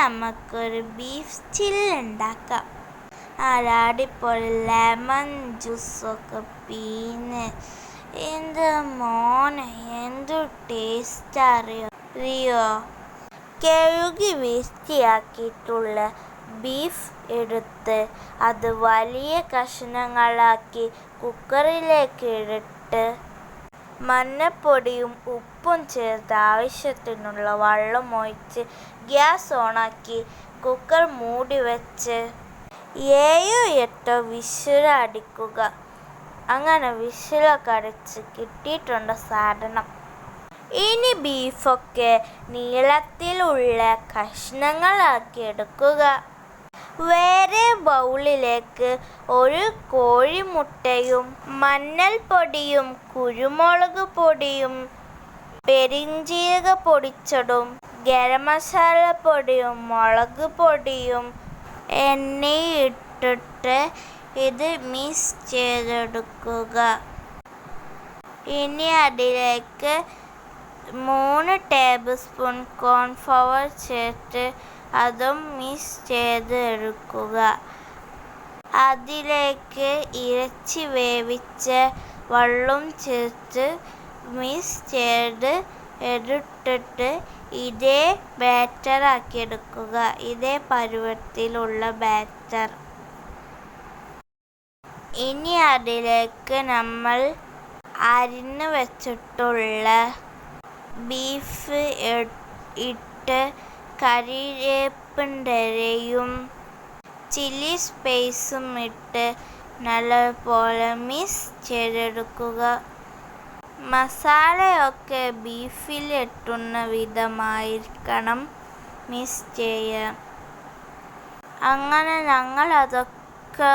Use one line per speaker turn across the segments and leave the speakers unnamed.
നമുക്കൊരു beef chilli ഉണ്ടാക്കാം. അടിപൊളി ലെമൺ ജ്യൂസൊക്കെ പിഴിഞ്ഞ് എന്ത് മോനെ എന്തു ടേസ്റ്റ് അറിയോ. കഴുകി വൃത്തിയാക്കിയിട്ടുള്ള ബീഫ് എടുത്ത് അത് വലിയ കഷണങ്ങളാക്കി കുക്കറിലേക്ക് ഇട്ട് മഞ്ഞപ്പൊടിയും ഉപ്പും ചേർത്ത് ആവശ്യത്തിനുള്ള വെള്ളം ഒഴിച്ച് ഗ്യാസ് ഓണാക്കി കുക്കർ മൂടി വെച്ച് 7-8 വിസിൽ അടിക്കുക. അങ്ങനെ വിസിലൊക്കെ അടിച്ച് കിട്ടിയിട്ടുണ്ട് സാധനം. ഇനി ബീഫൊക്കെ നീളത്തിലുള്ള കഷ്ണങ്ങളാക്കി എടുക്കുക. വേറെ ബൗളിലേക്ക് ഒരു കോഴിമുട്ടയും മഞ്ഞൾപ്പൊടിയും കുരുമുളക് പൊടിയും പെരിഞ്ജീരക പൊടിച്ചതും ഗരം മസാലപ്പൊടിയും മുളക് പൊടിയും എണ്ണയിട്ടിട്ട് ഇത് മിക്സ് ചെയ്തെടുക്കുക. ഇനി അതിലേക്ക് 3 ടേബിൾ സ്പൂൺ കോൺഫ്ലവർ ചേർത്ത് അതും മിക്സ് ചെയ്ത് എടുക്കുക. അതിലേക്ക് ഇറച്ചി വേവിച്ച വെള്ളം ചേർത്ത് മിക്സ് ചെയ്ത് എടുത്തിട്ട് ഇതേ ബാറ്റർ ആക്കിയെടുക്കുക. ഇതേ പരുവത്തിലുള്ള ബാറ്റർ. ഇനി അതിലേക്ക് നമ്മൾ അരിഞ്ഞു വെച്ചിട്ടുള്ള ബീഫ് ഇട്ട് കറിവേപ്പിൻ്റെലയും ചില്ലി സ്പൈസും ഇട്ട് നല്ലപോലെ മിക്സ് ചെയ്തെടുക്കുക. മസാലയൊക്കെ ബീഫിൽ എത്തുന്ന വിധമായിരിക്കണം മിക്സ് ചെയ്യാൻ. അങ്ങനെ ഞങ്ങൾ അതൊക്കെ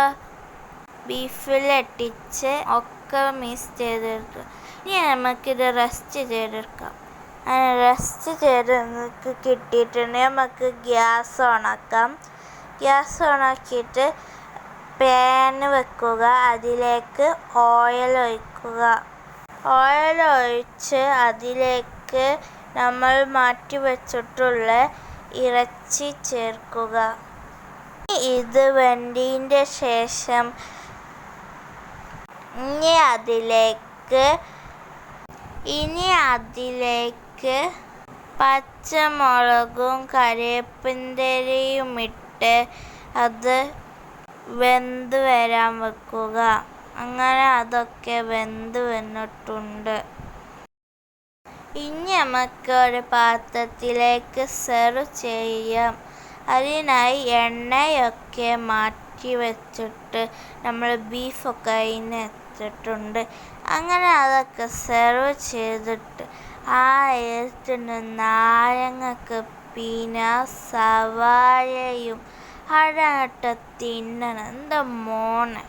ബീഫിലെത്തിച്ച് ഒക്കെ മിക്സ് ചെയ്തെടുക്കുക. ഇനി നമുക്കിത് റെസ്റ്റ് ചെയ്തെടുക്കാം. അങ്ങനെ റെസ്റ്റ് ചെയ്ത് നമുക്ക് കിട്ടിയിട്ടുണ്ടെങ്കിൽ നമുക്ക് ഗ്യാസ് ഓണാക്കാം. ഗ്യാസ് ഓണാക്കിയിട്ട് പാന് വെക്കുക. അതിലേക്ക് ഓയിൽ ഒഴിക്കുക. ഓയിൽ ഒഴിച്ച് അതിലേക്ക് നമ്മൾ മാറ്റി വെച്ചിട്ടുള്ള ഇറച്ചി ചേർക്കുക. ഇത് വെന്തതിൻ്റെ ശേഷം ഇനി അതിലേക്ക് പച്ചമുളകും കറിവേപ്പിൻ്റെലയും ഇട്ട് അത് വെന്ത് വരാൻ വെക്കുക. അങ്ങനെ അതൊക്കെ വെന്ത് വന്നിട്ടുണ്ട്. ഇനി നമുക്ക് ഒരു പാത്രത്തിലേക്ക് സെർവ് ചെയ്യാം. അതിനായി എണ്ണയൊക്കെ മാറ്റി വെച്ചിട്ട് നമ്മൾ ബീഫൊക്കെ അതിന് എടുത്തിട്ടുണ്ട്. അങ്ങനെ അതൊക്കെ സെർവ് ചെയ്തിട്ട് ആ എടുത്തിട്ട് നാരങ്ങക്ക് പിന്നെ സവാളയും അടട്ട് തിന്നണം. എന്താ മോനെ.